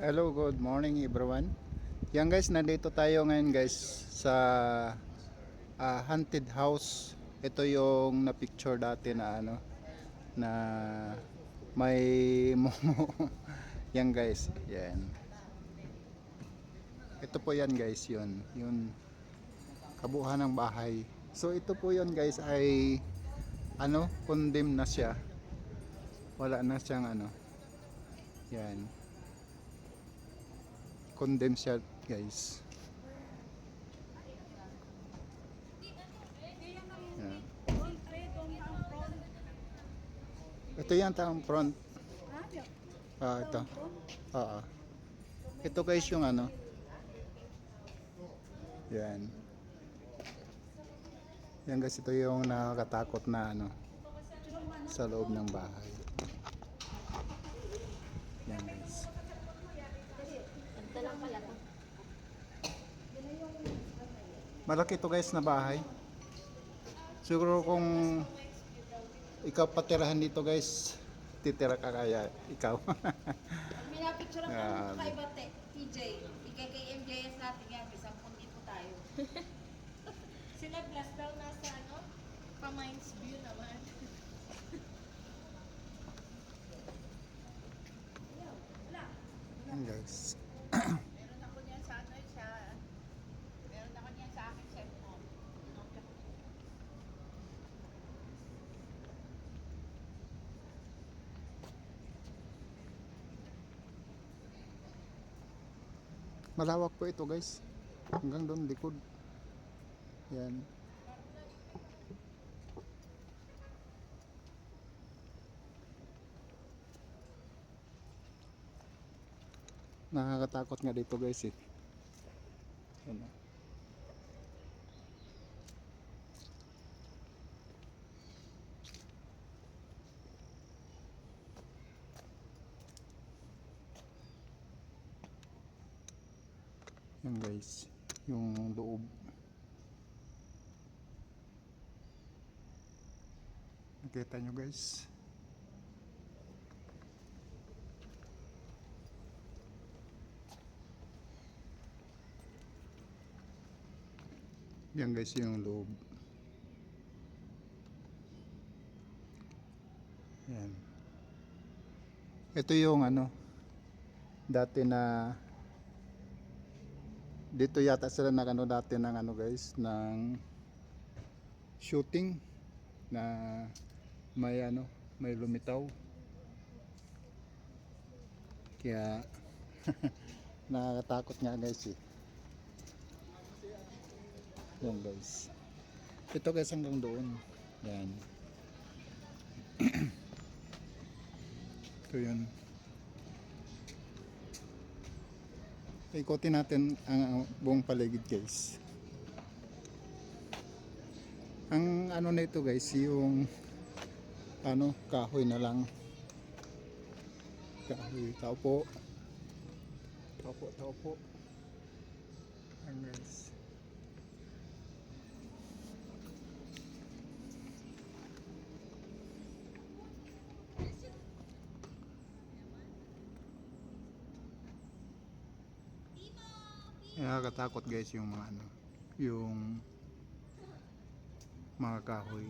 Hello, good morning everyone. Yan guys, nandito tayo ngayon guys sa haunted house. Ito yung na-picture dati na ano na may momo. Yan guys, yan. Ito po yan guys, yun kabuuan ng bahay. So ito po yun guys ay condemn na siya. Wala na siyang yan. Condemn siya guys. Yan. Ito yung taong front. Ito. Oo. Ito guys yung Yan. Yan guys, ito yung nakakatakot na sa loob ng bahay. Yan guys. Malaki ito guys na bahay. Siguro kung ikaw patirahan dito guys, titira ka kaya ikaw. Minapicture ang kakaiba TJ. Ikay kay MJS natin yan. May 10 din po tayo. Sila plus daw nasa pa-Mines View naman. Yan guys. Meron ako niyan sa meron ako niyan sa akin cellphone. Malawak po ito guys. Hanggang doon likod. Yan. Nakakatakot nga dito guys eh. Yan. Yan guys, yung loob. Nakita nyo guys. Yan guys yung loob. Yan. Ito yung dati na dito yata sila dati ng guys ng shooting na may lumitaw, kaya nakakatakot nga guys eh. Yan guys, ito guys hanggang doon. Yan. Ito yun. Ikotin natin ang buong paligid guys. Ang na ito guys, yung kahoy na lang. Kahoy, tao po. Tao po. Ang guys. Nakakatakot guys yung mga yung mga kahoy.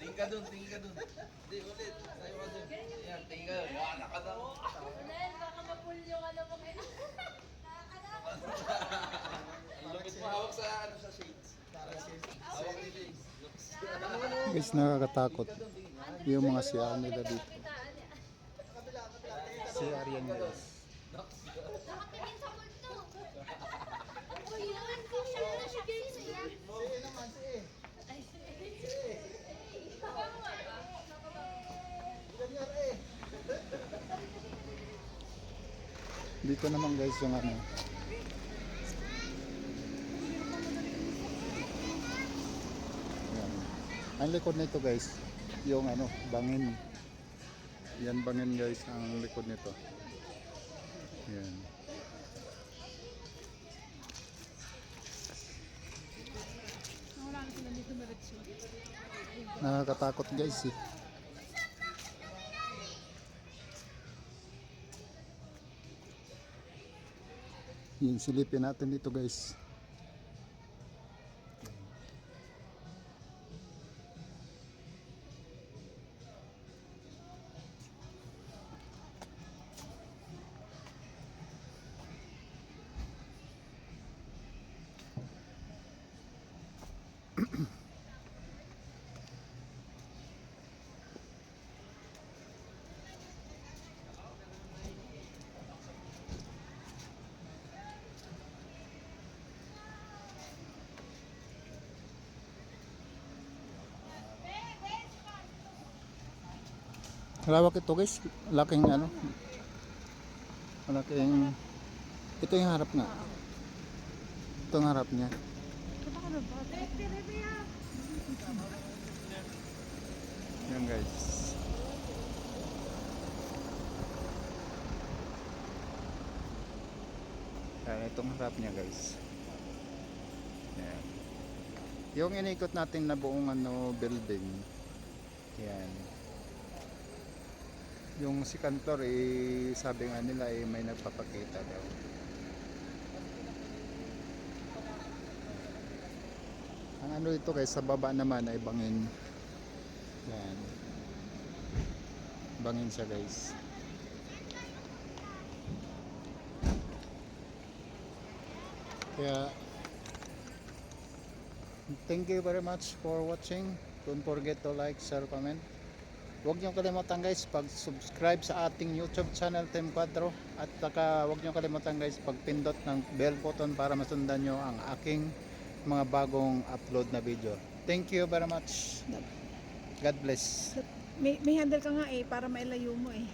Tingin ka dun. Hindi, ulit. Sayo ka dun. Yan, tingin ka. Wala ka na. Ulan, baka mapul yung mo kayo. Ang lupit mo hawak sa shades. Hawak ni James. Guys, nakakatakot yung mga CR nila dito. CR yan guys. Nakatingin sa multo. O yun, siya na siya guys. Sige naman, sige. Ay, sige. Dito naman guys yung ano. Yan. Ang likod nito guys, yung ano, bangin. Yan bangin guys, ang likod nito. Yan. Wala na sila dito diretso. Nakakatakot guys eh. Yung silipin natin dito guys. Lawak ito guys, laking ano. Malaking ito yung harap nga. Ito ang harap niya. Yan guys. Yan, itong harap niya guys. Yan. Yung inikot natin na buong ano building. Yan. Yung si Kantor sabi nga nila may nagpapakita daw. Ang ano ito guys, sa baba naman ay bangin. Yan. Bangin siya guys. Kaya thank you very much for watching. Don't forget to like, share, comment. Huwag niyo kalimutan guys pag-subscribe sa ating YouTube channel Team 4 at saka huwag niyo kalimutan guys pagpindot ng bell button para masundan niyo ang aking mga bagong upload na video. Thank you very much. God bless. May handle ka nga eh, para mailayo mo eh.